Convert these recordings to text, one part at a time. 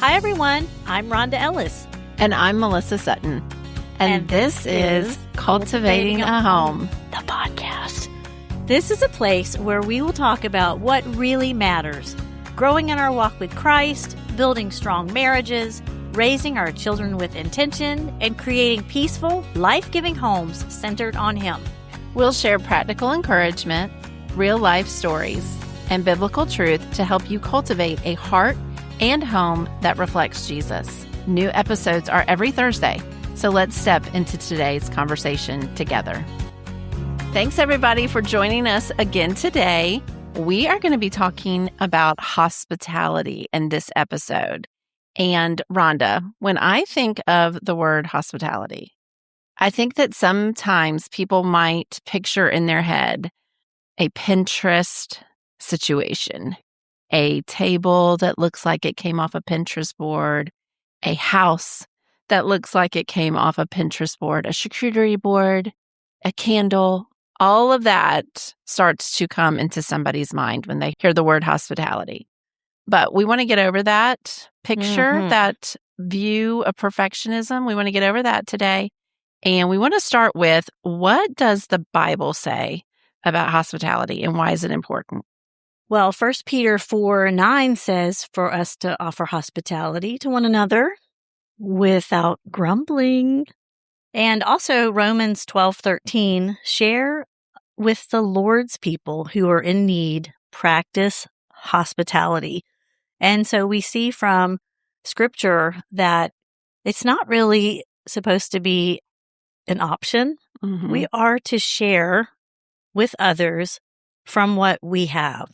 Hi, everyone. I'm Rhonda Ellis. And I'm Melissa Sutton. And this is Cultivating a Home, the podcast. This is a place where we will talk about what really matters, growing in our walk with Christ, building strong marriages, raising our children with intention, and creating peaceful, life-giving homes centered on Him. We'll share practical encouragement, real-life stories, and biblical truth to help you cultivate a heart and home that reflects Jesus. New episodes are every Thursday, so let's step into today's conversation together. Thanks, everybody, for joining us again today. We are going to be talking about hospitality in this episode. And Rhonda, when I think of the word hospitality, I think that sometimes people might picture in their head a Pinterest situation, a table that looks like it came off a Pinterest board, a house that looks like it came off a Pinterest board, a charcuterie board, a candle. All of that starts to come into somebody's mind when they hear the word hospitality. But we want to get over that picture, that view of perfectionism. We want to get over that today. And we want to start with, what does the Bible say about hospitality and why is it important? Well, 1 Peter 4:9 says for us to offer hospitality to one another without grumbling. And also Romans 12:13, share with the Lord's people who are in need, practice hospitality. And so we see from Scripture that it's not really supposed to be an option. We are to share with others from what we have.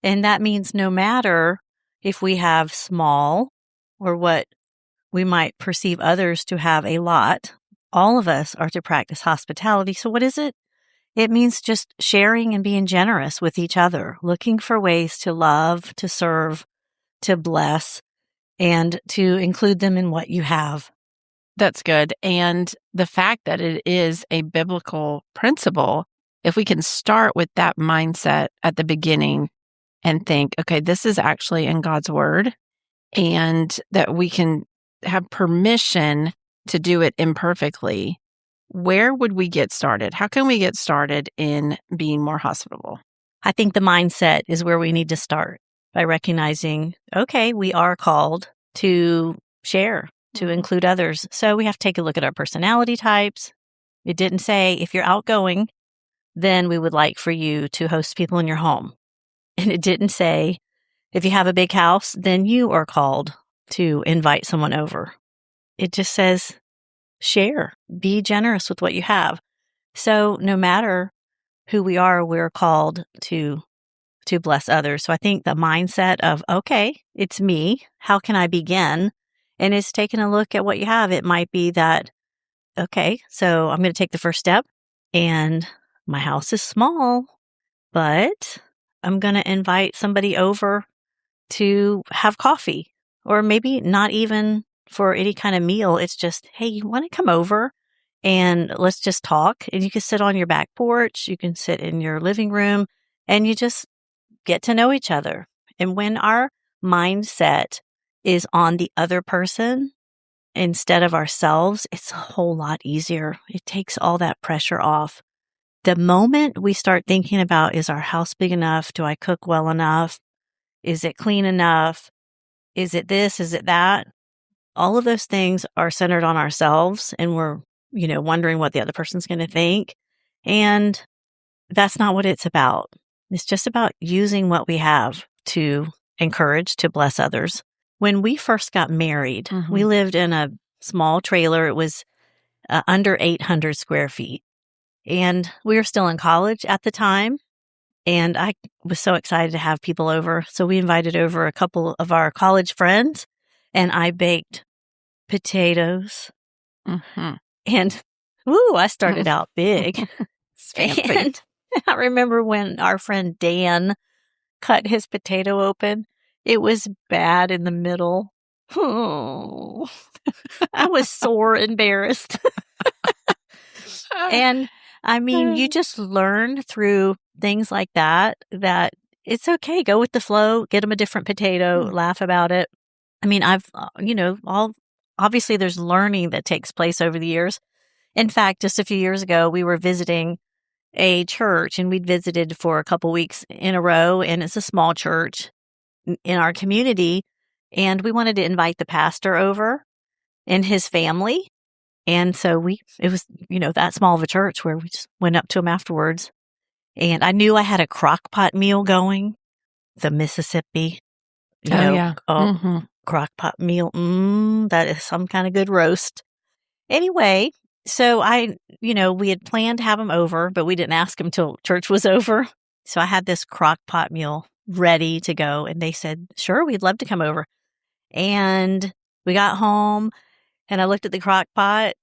And that means no matter if we have small or what we might perceive others to have a lot, all of us are to practice hospitality. So what is it? It means just sharing and being generous with each other, looking for ways to love, to serve, to bless, and to include them in what you have. That's good. And the fact that it is a biblical principle, if we can start with that mindset at the beginning and think, okay, this is actually in God's word, and that we can have permission to do it imperfectly, where would we get started? How can we get started in being more hospitable? I think the mindset is where we need to start by recognizing, okay, we are called to share, to include others. So we have to take a look at our personality types. It didn't say if you're outgoing, then we would like for you to host people in your home. And it didn't say if you have a big house, then you are called to invite someone over. It just says share, be generous with what you have. So no matter who we are, we're called to bless others. So I think the mindset of, okay, it's me. How can I begin? And it's taking a look at what you have. It might be that, okay, so I'm going to take the first step and my house is small, but I'm going to invite somebody over to have coffee, or maybe not even for any kind of meal. It's just, hey, you want to come over and let's just talk. And you can sit on your back porch. You can sit in your living room and you just get to know each other. And when our mindset is on the other person instead of ourselves, it's a whole lot easier. It takes all that pressure off. The moment we start thinking about, is our house big enough? Do I cook well enough? Is it clean enough? Is it this? Is it that? All of those things are centered on ourselves, and we're, wondering what the other person's going to think. And that's not what it's about. It's just about using what we have to encourage, to bless others. When we first got married, we lived in a small trailer. It was under 800 square feet. And we were still in college at the time. And I was so excited to have people over. So we invited over a couple of our college friends, and I baked potatoes. And, I started out big. And I remember when our friend Dan cut his potato open, it was bad in the middle. Oh, I was sore embarrassed. And I mean, you just learn through things like that it's okay. Go with the flow, get them a different potato, laugh about it. I mean, obviously there's learning that takes place over the years. In fact, just a few years ago, we were visiting a church, and we'd visited for a couple weeks in a row, and it's a small church in our community, and we wanted to invite the pastor over and his family. And so it was, that small of a church where we just went up to him afterwards. And I knew I had a crock pot meal going, the Mississippi, crock pot meal. That is some kind of good roast. Anyway, so we had planned to have him over, but we didn't ask him till church was over. So I had this crock pot meal ready to go. And they said, sure, we'd love to come over. And we got home and I looked at the crock pot.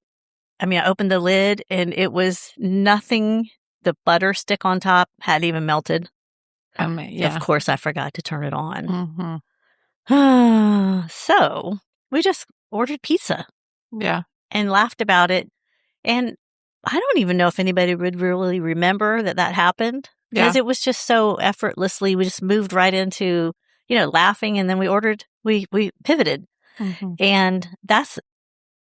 I mean, I opened the lid and it was nothing. The butter stick on top hadn't even melted. Yeah. Of course, I forgot to turn it on. Mm-hmm. So we just ordered pizza. Yeah. And laughed about it. And I don't even know if anybody would really remember that happened. Because it was just so effortlessly. We just moved right into, laughing. And then we pivoted. Mm-hmm. And that's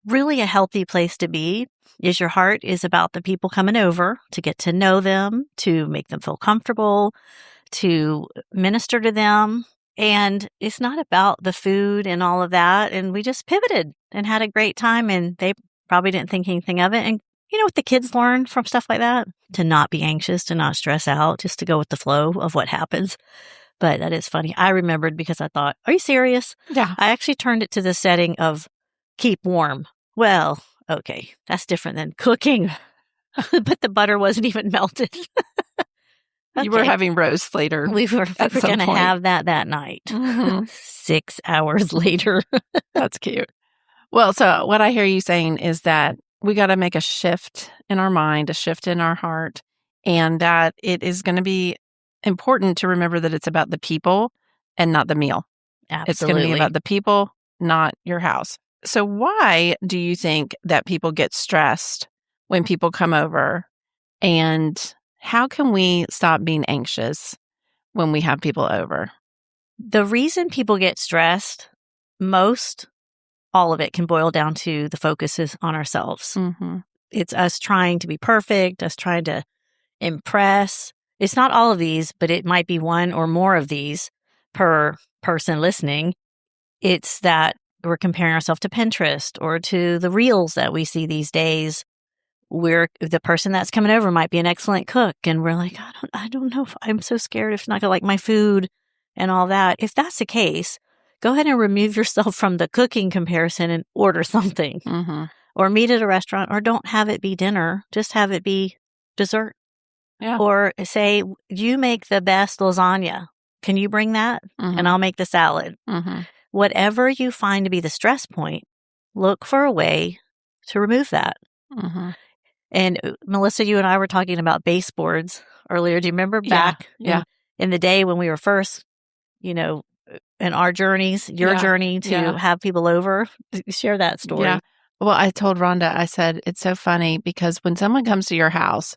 really a healthy place to be. Is your heart is about the people coming over, to get to know them, to make them feel comfortable, to minister to them. And it's not about the food and all of that. And we just pivoted and had a great time. And they probably didn't think anything of it. And you know what the kids learn from stuff like that? To not be anxious, to not stress out, just to go with the flow of what happens. But that is funny. I remembered because I thought, are you serious? Yeah. I actually turned it to the setting of keep warm. Well, okay, that's different than cooking. But the butter wasn't even melted. Okay. You were having roast later. We were going to have that night. Mm-hmm. 6 hours later. That's cute. Well, so what I hear you saying is that we got to make a shift in our mind, a shift in our heart, and that it is going to be important to remember that it's about the people and not the meal. Absolutely. It's going to be about the people, not your house. So why do you think that people get stressed when people come over? And how can we stop being anxious when we have people over? The reason people get stressed, all of it can boil down to the focus is on ourselves. Mm-hmm. It's us trying to be perfect, us trying to impress. It's not all of these, but it might be one or more of these per person listening. It's that we're comparing ourselves to Pinterest or to the reels that we see these days. The person that's coming over might be an excellent cook, and we're like, I don't know if I'm so scared if not gonna like my food and all that. If that's the case, go ahead and remove yourself from the cooking comparison and order something. Mm-hmm. Or meet at a restaurant, or don't have it be dinner. Just have it be dessert. Yeah. Or say, you make the best lasagna. Can you bring that? Mm-hmm. And I'll make the salad. Mm-hmm. Whatever you find to be the stress point, look for a way to remove that. Mm-hmm. And Melissa, you and I were talking about baseboards earlier. Do you remember back in the day when we were first, in our journeys, your journey to have people over? Share that story. Yeah. Well, I told Rhonda, I said, it's so funny because when someone comes to your house,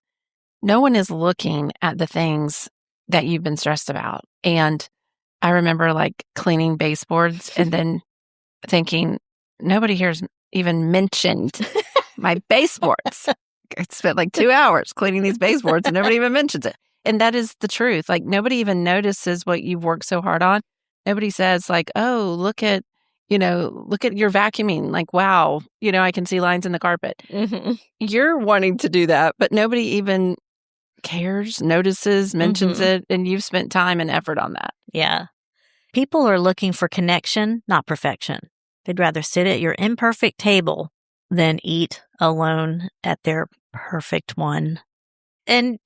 no one is looking at the things that you've been stressed about. And I remember cleaning baseboards and then thinking, nobody here's even mentioned my baseboards. I spent 2 hours cleaning these baseboards and nobody even mentions it. And that is the truth. Nobody even notices what you've worked so hard on. Nobody says oh, look at your vacuuming. Wow, I can see lines in the carpet. Mm-hmm. You're wanting to do that, but nobody even cares, notices, mentions it. And you've spent time and effort on that. Yeah. People are looking for connection, not perfection. They'd rather sit at your imperfect table than eat alone at their perfect one. And,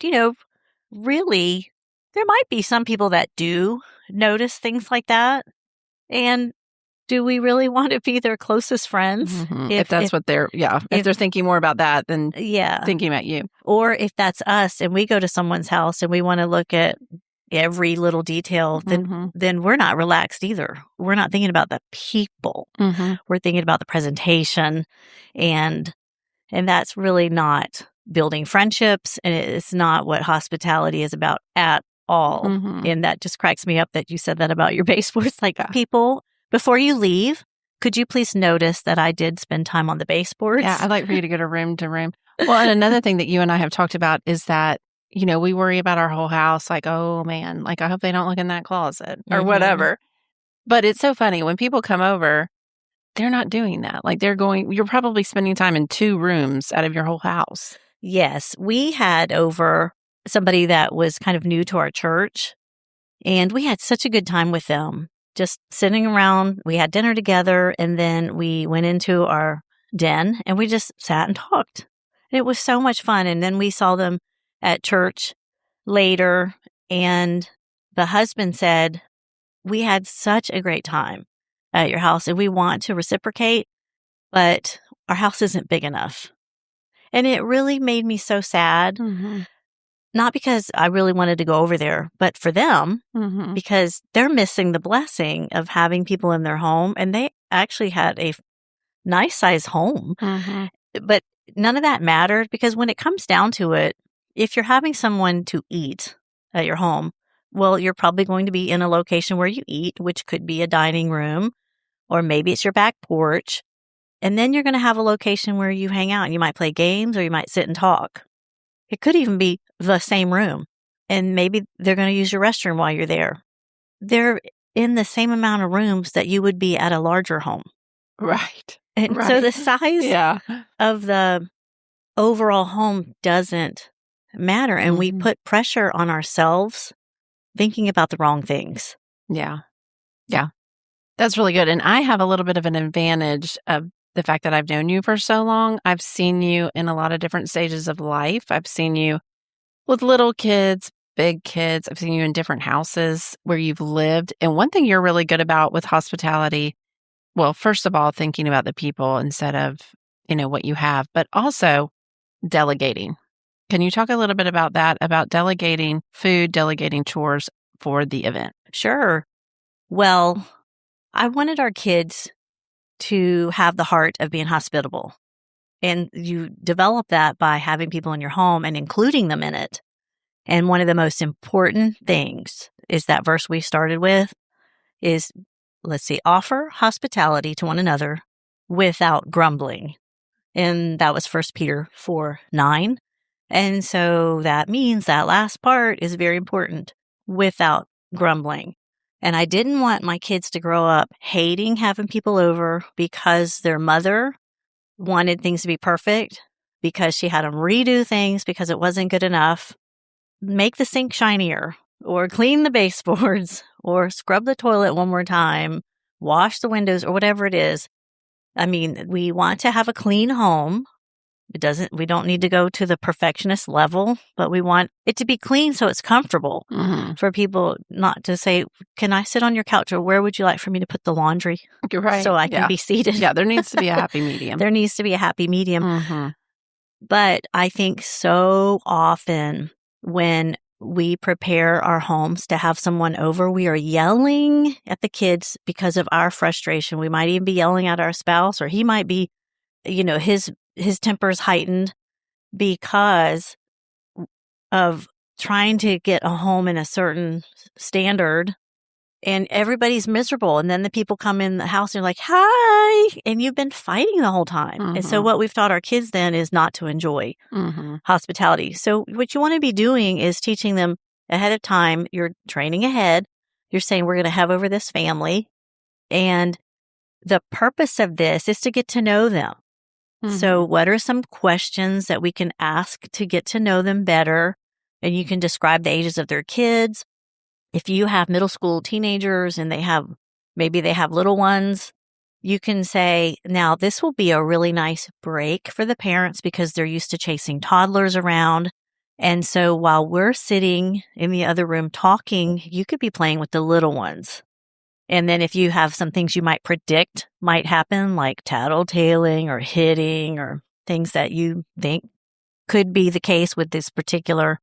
really, there might be some people that do notice things like that. And do we really want to be their closest friends? Mm-hmm. If they're thinking more about that than thinking about you. Or if that's us and we go to someone's house and we want to look at every little detail, then we're not relaxed either. We're not thinking about the people. Mm-hmm. We're thinking about the presentation, and that's really not building friendships, and it's not what hospitality is about at all. Mm-hmm. And that just cracks me up that you said that about your baseboards. People, before you leave, could you please notice that I did spend time on the baseboards? Yeah, I'd like for you to go to room to room. Well, and another thing that you and I have talked about is that, we worry about our whole house, like, oh man, like I hope they don't look in that closet or whatever. But it's so funny when people come over, they're not doing that. Like you're probably spending time in 2 rooms out of your whole house. Yes, we had over somebody that was kind of new to our church, and we had such a good time with them. Just sitting around, we had dinner together, and then we went into our den and we just sat and talked. And it was so much fun. And then we saw them at church later, and the husband said, "We had such a great time at your house, and we want to reciprocate, but our house isn't big enough." And it really made me so sad, not because I really wanted to go over there, but for them, because they're missing the blessing of having people in their home. And they actually had a nice size home. But none of that mattered, because when it comes down to it, if you're having someone to eat at your home, well, you're probably going to be in a location where you eat, which could be a dining room, or maybe it's your back porch. And then you're going to have a location where you hang out and you might play games or you might sit and talk. It could even be the same room, and maybe they're going to use your restroom while you're there. They're in the same amount of rooms that you would be at a larger home. Right. And so the size of the overall home doesn't matter. And we put pressure on ourselves thinking about the wrong things. Yeah. Yeah. That's really good. And I have a little bit of an advantage of the fact that I've known you for so long. I've seen you in a lot of different stages of life. I've seen you with little kids, big kids. I've seen you in different houses where you've lived. And one thing you're really good about with hospitality, well, first of all, thinking about the people instead of, what you have, but also delegating. Can you talk a little bit about that, about delegating food, delegating chores for the event? Sure. Well, I wanted our kids to have the heart of being hospitable. And you develop that by having people in your home and including them in it. And one of the most important things is that verse we started with is, offer hospitality to one another without grumbling. And that was 1 Peter 4:9. And so that means that last part is very important, without grumbling. And I didn't want my kids to grow up hating having people over because their mother wanted things to be perfect, because she had them redo things because it wasn't good enough, make the sink shinier, or clean the baseboards, or scrub the toilet one more time, wash the windows, or whatever it is. I mean, we want to have a clean home. We don't need to go to the perfectionist level, but we want it to be clean so it's comfortable for people not to say, "Can I sit on your couch?" or "Where would you like for me to put the laundry?" Right. So I can be seated. Yeah, there needs to be a happy medium. There needs to be a happy medium. But I think so often when we prepare our homes to have someone over, we are yelling at the kids because of our frustration. We might even be yelling at our spouse, or he might be, his temper is heightened because of trying to get a home in a certain standard, and everybody's miserable. And then the people come in the house and they're like, "Hi," and you've been fighting the whole time. And so what we've taught our kids then is not to enjoy hospitality. So what you want to be doing is teaching them ahead of time. You're training ahead. You're saying, "We're going to have over this family." And the purpose of this is to get to know them. So what are some questions that we can ask to get to know them better? And you can describe the ages of their kids. If you have middle school teenagers and maybe they have little ones, you can say, "Now this will be a really nice break for the parents because they're used to chasing toddlers around. And so while we're sitting in the other room talking, you could be playing with the little ones." And then if you have some things you might predict might happen, like tattletaling or hitting or things that you think could be the case with this particular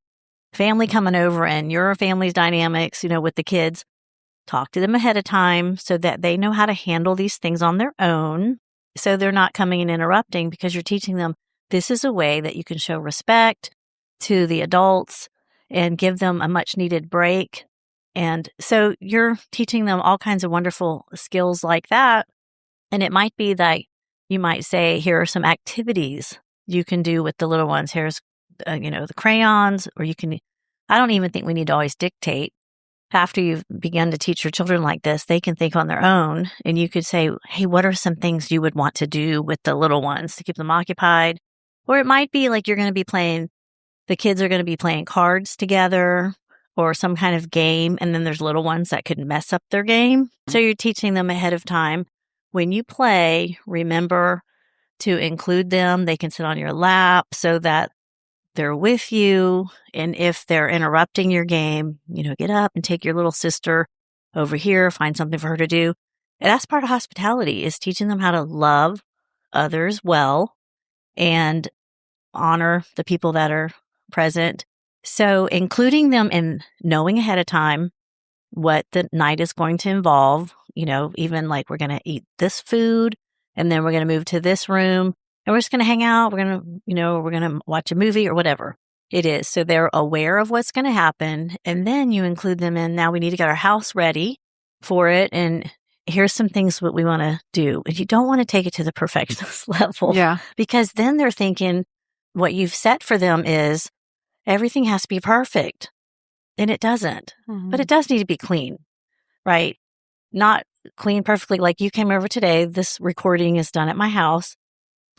family coming over and your family's dynamics, with the kids, talk to them ahead of time so that they know how to handle these things on their own. So they're not coming and interrupting, because you're teaching them this is a way that you can show respect to the adults and give them a much needed break. And so you're teaching them all kinds of wonderful skills like that. And it might be that you might say, here are some activities you can do with the little ones. Here's, the crayons, or I don't even think we need to always dictate. After you've begun to teach your children like this, they can think on their own. And you could say, hey, what are some things you would want to do with the little ones to keep them occupied? Or it might be like the kids are going to be playing cards together or some kind of game. And then there's little ones that could mess up their game. So you're teaching them ahead of time. When you play, remember to include them. They can sit on your lap so that they're with you. And if they're interrupting your game, get up and take your little sister over here, find something for her to do. And that's part of hospitality, is teaching them how to love others well and honor the people that are present. So including them in knowing ahead of time what the night is going to involve, even like we're going to eat this food and then we're going to move to this room and we're just going to hang out. We're going to watch a movie or whatever it is. So they're aware of what's going to happen. And then you include them in, now we need to get our house ready for it. And here's some things what we want to do. And you don't want to take it to the perfectionist level. Yeah. Because then they're thinking what you've set for them is everything has to be perfect. And it doesn't. Mm-hmm. But it does need to be clean, right? Not clean perfectly. Like you came over today. This recording is done at my house.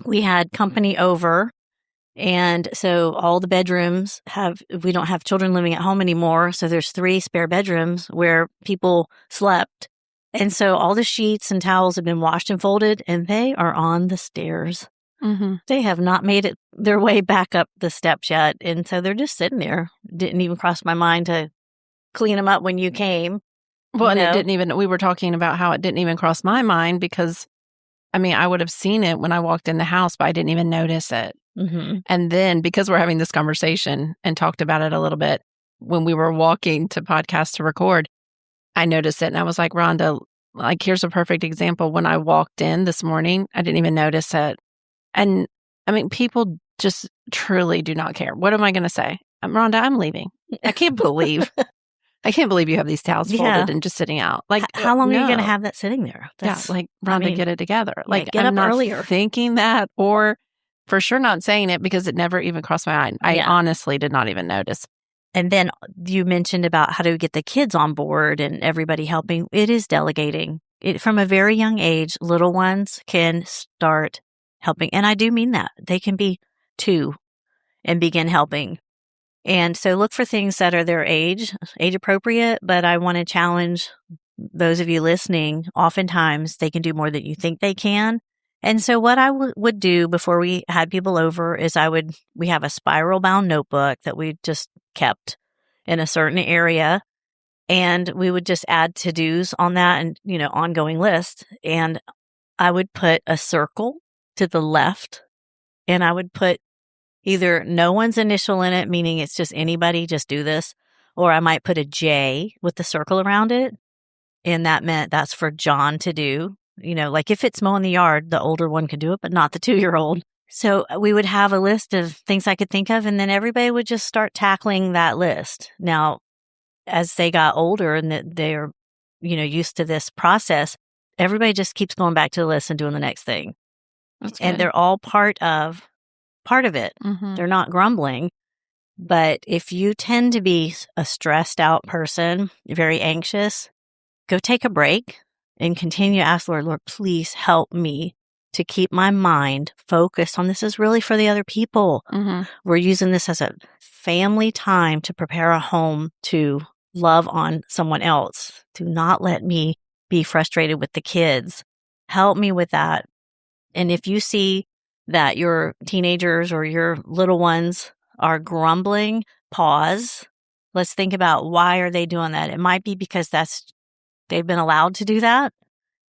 We had company over. And so all the bedrooms we don't have children living at home anymore. So there's 3 spare bedrooms where people slept. And so all the sheets and towels have been washed and folded, and they are on the stairs. Mm-hmm. They have not made it their way back up the steps yet. And so they're just sitting there. Didn't even cross my mind to clean them up when you came. Well, and it didn't even, we were talking about how it didn't even cross my mind because, I would have seen it when I walked in the house, but I didn't even notice it. Mm-hmm. And then because we're having this conversation and talked about it a little bit when we were walking to podcast to record, I noticed it and I was like, Rhonda, here's a perfect example. When I walked in this morning, I didn't even notice it. And people just truly do not care. What am I going to say? Rhonda, I'm leaving. I can't believe you have these towels folded and just sitting out. How long are you going to have that sitting there? Rhonda, get it together. Get I'm up not earlier. Thinking that, or for sure not saying it because it never even crossed my mind. I honestly did not even notice. And then you mentioned about how to get the kids on board and everybody helping. It is delegating. From a very young age, little ones can start helping. And I do mean that. They can be 2 and begin helping. And so look for things that are their age appropriate, but I want to challenge those of you listening. Oftentimes they can do more than you think they can. And so what I would do before we had people over is we have a spiral bound notebook that we just kept in a certain area. And we would just add to-dos on that and, ongoing list. And I would put a circle to the left, and I would put either no one's initial in it, meaning it's just anybody, just do this, or I might put a J with the circle around it, and that meant that's for John to do. Like if it's mowing the yard, the older one could do it, but not the 2-year-old. So we would have a list of things I could think of, and then everybody would just start tackling that list. Now, as they got older and that they're, used to this process, everybody just keeps going back to the list and doing the next thing. And they're all part of it. Mm-hmm. They're not grumbling. But if you tend to be a stressed out person, very anxious, go take a break and continue to ask Lord, please help me to keep my mind focused on this is really for the other people. Mm-hmm. We're using this as a family time to prepare a home to love on someone else. Do not let me be frustrated with the kids. Help me with that. And if you see that your teenagers or your little ones are grumbling, pause. Let's think about why are they doing that? It might be because they've been allowed to do that,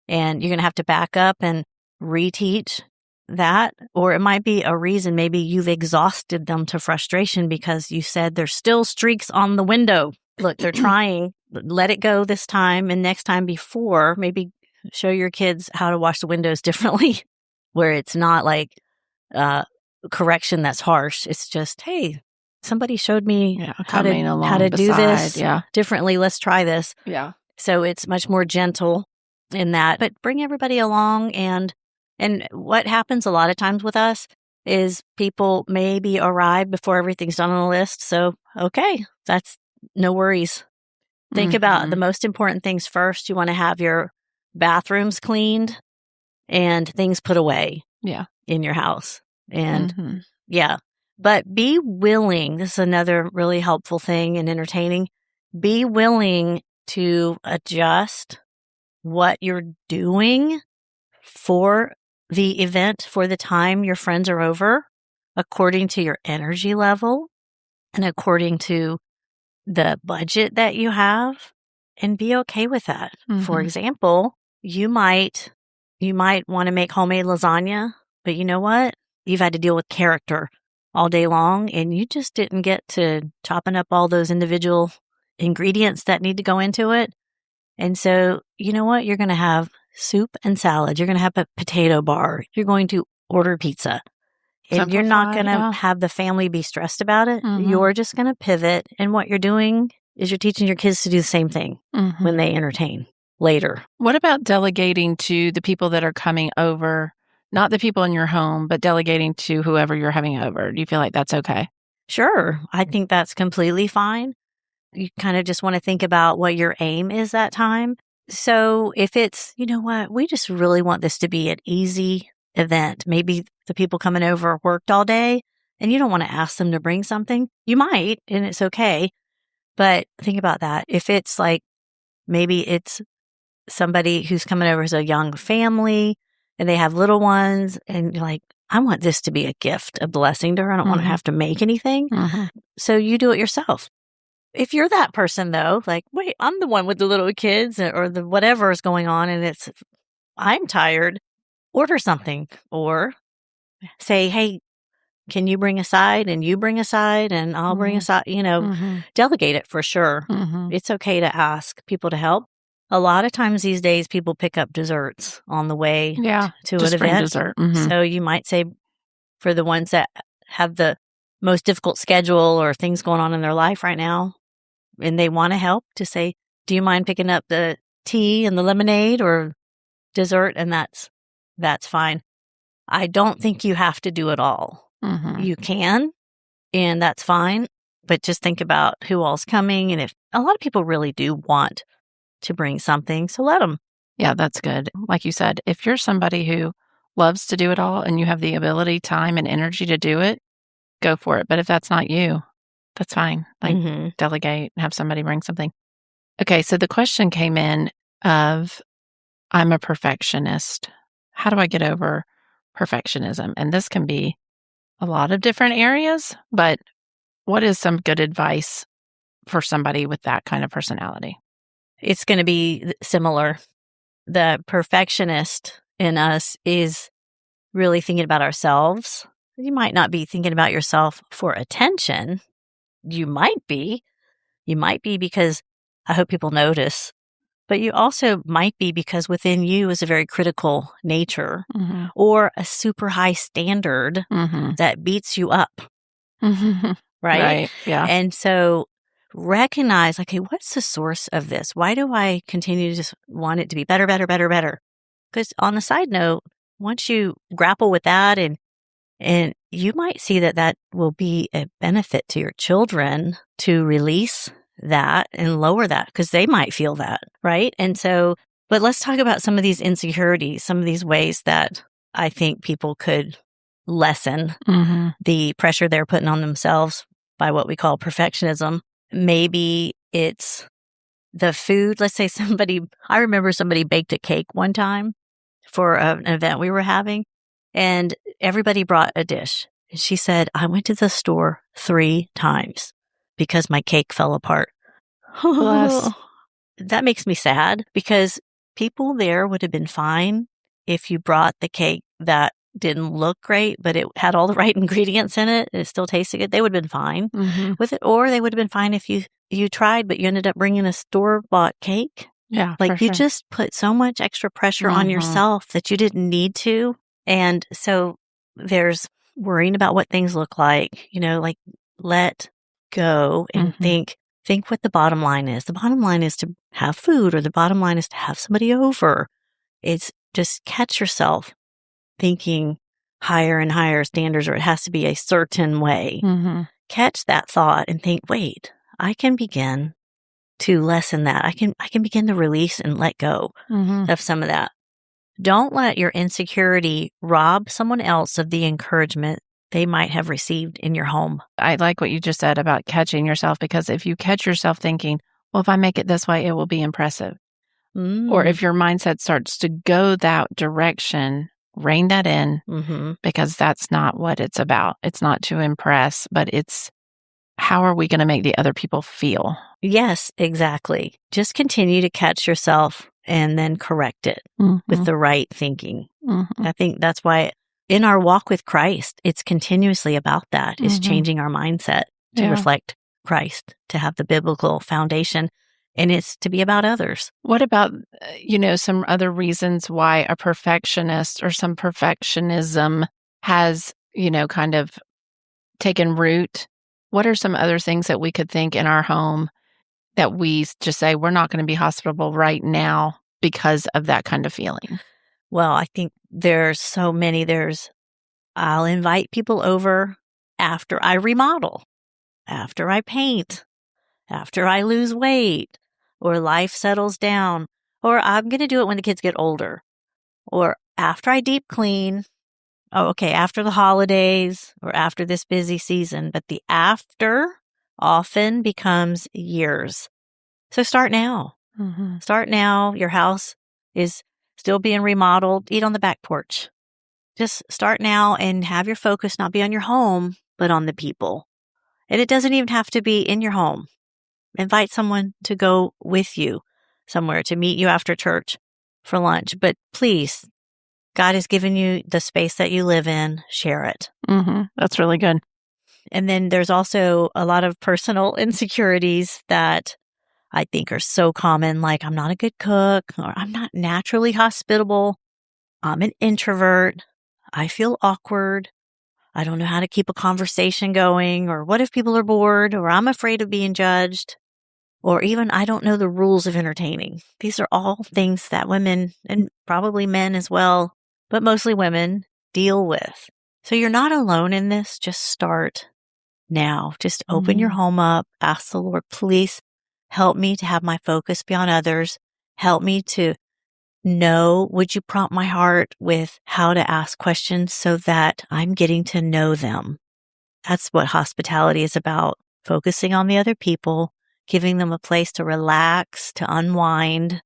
and you're going to have to back up and reteach that. Or it might be a reason maybe you've exhausted them to frustration because you said there's still streaks on the window. Look, they're trying. Let it go this time, and next time before, maybe show your kids how to wash the windows differently, where it's not like correction that's harsh. It's just, hey, somebody showed me how to do this differently. Let's try this. Yeah. So it's much more gentle. in that, but bring everybody along. And what happens a lot of times with us is people maybe arrive before everything's done on the list. So, okay, that's no worries. Think about the most important things first. You want to have your bathrooms cleaned and things put away in your house. And but be willing. This is another really helpful thing in entertaining. Be willing to adjust what you're doing for the event, for the time your friends are over, according to your energy level and according to the budget that you have, and be okay with that. For example, you might want to make homemade lasagna, but you know what? You've had to deal with character all day long, and you just didn't get to chopping up all those individual ingredients that need to go into it. And so, you know what? You're going to have soup and salad. You're going to have a potato bar. You're going to order pizza. And you're not going to have the family be stressed about it. You're just going to pivot. And what you're doing is you're teaching your kids to do the same thing when they entertain later. What about delegating to the people that are coming over? Not the people in your home, but delegating to whoever you're having over. Do you feel like that's okay? Sure. I think that's completely fine. You kind of just want to think about what your aim is that time. So if it's, you know what, we just really want this to be an easy event. Maybe the people coming over worked all day and you don't want to ask them to bring something. You might, and it's okay. But think about that. If it's like, maybe it's somebody who's coming over as a young family and they have little ones, and you're like, I want this to be a gift, a blessing to her. I don't want to have to make anything. So you do it yourself. If you're that person though, like, wait, I'm the one with the little kids or the whatever is going on and I'm tired, order something or say, hey, can you bring a side and you bring a side and I'll bring a side, delegate it for sure. It's okay to ask people to help. A lot of times these days, people pick up desserts on the way to an event. Dessert. So you might say for the ones that have the most difficult schedule or things going on in their life right now, and they want to help, to say, do you mind picking up the tea and the lemonade or dessert? And that's fine. I don't think you have to do it all. You can, and that's fine. But just think about who all's coming. And if a lot of people really do want to bring something, so let them. Yeah, that's good. Like you said, if you're somebody who loves to do it all and you have the ability, time, and energy to do it, go for it. But if that's not you, that's fine. Like delegate and have somebody bring something. Okay, so the question came in of, I'm a perfectionist. How do I get over perfectionism? And this can be a lot of different areas, but what is some good advice for somebody with that kind of personality? It's going to be similar. The perfectionist in us is really thinking about ourselves. You might not be thinking about yourself for attention. You might be because I hope people notice, but you also might be because within you is a very critical nature or a super high standard that beats you up. Right? Yeah. And so recognize, okay, what's the source of this? Why do I continue to just want it to be better, better, better, better? Because on the side note, once you grapple with that and you might see that will be a benefit to your children to release that and lower that, because they might feel that, right? And so, but let's talk about some of these insecurities, some of these ways that I think people could lessen the pressure they're putting on themselves by what we call perfectionism. Maybe it's the food. Let's say I remember somebody baked a cake one time for an event we were having, and everybody brought a dish. And she said, I went to the store 3 times because my cake fell apart. Bless. That makes me sad, because people there would have been fine if you brought the cake that didn't look great, but it had all the right ingredients in it. It still tasted good. They would have been fine with it. Or they would have been fine if you tried, but you ended up bringing a store-bought cake. Yeah, like you just put so much extra pressure on yourself that you didn't need to. And so there's worrying about what things look like, like let go and think what the bottom line is. The bottom line is to have food, or the bottom line is to have somebody over. It's just catch yourself thinking higher and higher standards, or it has to be a certain way. Mm-hmm. Catch that thought and think, wait, I can begin to lessen that. I can begin to release and let go of some of that. Don't let your insecurity rob someone else of the encouragement they might have received in your home. I like what you just said about catching yourself, because if you catch yourself thinking, well, if I make it this way, it will be impressive. Or if your mindset starts to go that direction, rein that in, because that's not what it's about. It's not to impress, but it's how are we going to make the other people feel? Yes, exactly. Just continue to catch yourself and then correct it with the right thinking. I think that's why in our walk with Christ, it's continuously about that, is changing our mindset to reflect Christ, to have the biblical foundation, and it's to be about others. What about, some other reasons why a perfectionist or some perfectionism has, kind of taken root? What are some other things that we could think in our home that we just say, we're not going to be hospitable right now because of that kind of feeling? Well, I think there's so many. I'll invite people over after I remodel, after I paint, after I lose weight, or life settles down, or I'm going to do it when the kids get older, or after I deep clean. Oh, okay, after the holidays or after this busy season. But the after often becomes years. So start now. Start now. Your house is still being remodeled. Eat on the back porch. Just start now and have your focus not be on your home, but on the people. And it doesn't even have to be in your home. Invite someone to go with you somewhere, to meet you after church for lunch. But please, God has given you the space that you live in. Share it. That's really good. And then there's also a lot of personal insecurities that I think are so common, like I'm not a good cook, or I'm not naturally hospitable. I'm an introvert. I feel awkward. I don't know how to keep a conversation going, or what if people are bored, or I'm afraid of being judged, or even I don't know the rules of entertaining. These are all things that women, and probably men as well, but mostly women, deal with. So you're not alone in this. Just start now. Just open your home up. Ask the Lord, please help me to have my focus be on others. Help me to know, would you prompt my heart with how to ask questions so that I'm getting to know them? That's what hospitality is about. Focusing on the other people, giving them a place to relax, to unwind,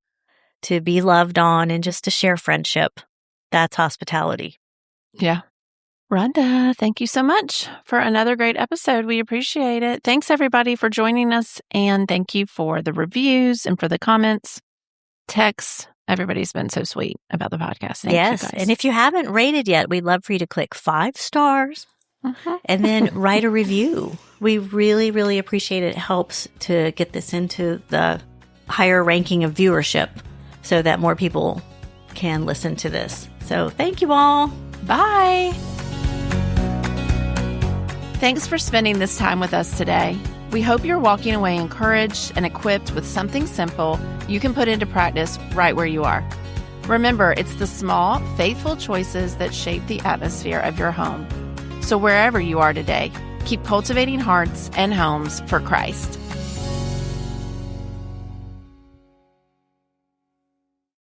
to be loved on, and just to share friendship. That's hospitality. Yeah. Rhonda, thank you so much for another great episode. We appreciate it. Thanks, everybody, for joining us. And thank you for the reviews and for the comments, texts. Everybody's been so sweet about the podcast. Thank you guys. And if you haven't rated yet, we'd love for you to click 5 stars and then write a review. We really, really appreciate it. It helps to get this into the higher ranking of viewership so that more people can listen to this. So thank you all. Bye. Thanks for spending this time with us today. We hope you're walking away encouraged and equipped with something simple you can put into practice right where you are. Remember, it's the small, faithful choices that shape the atmosphere of your home. So wherever you are today, keep cultivating hearts and homes for Christ.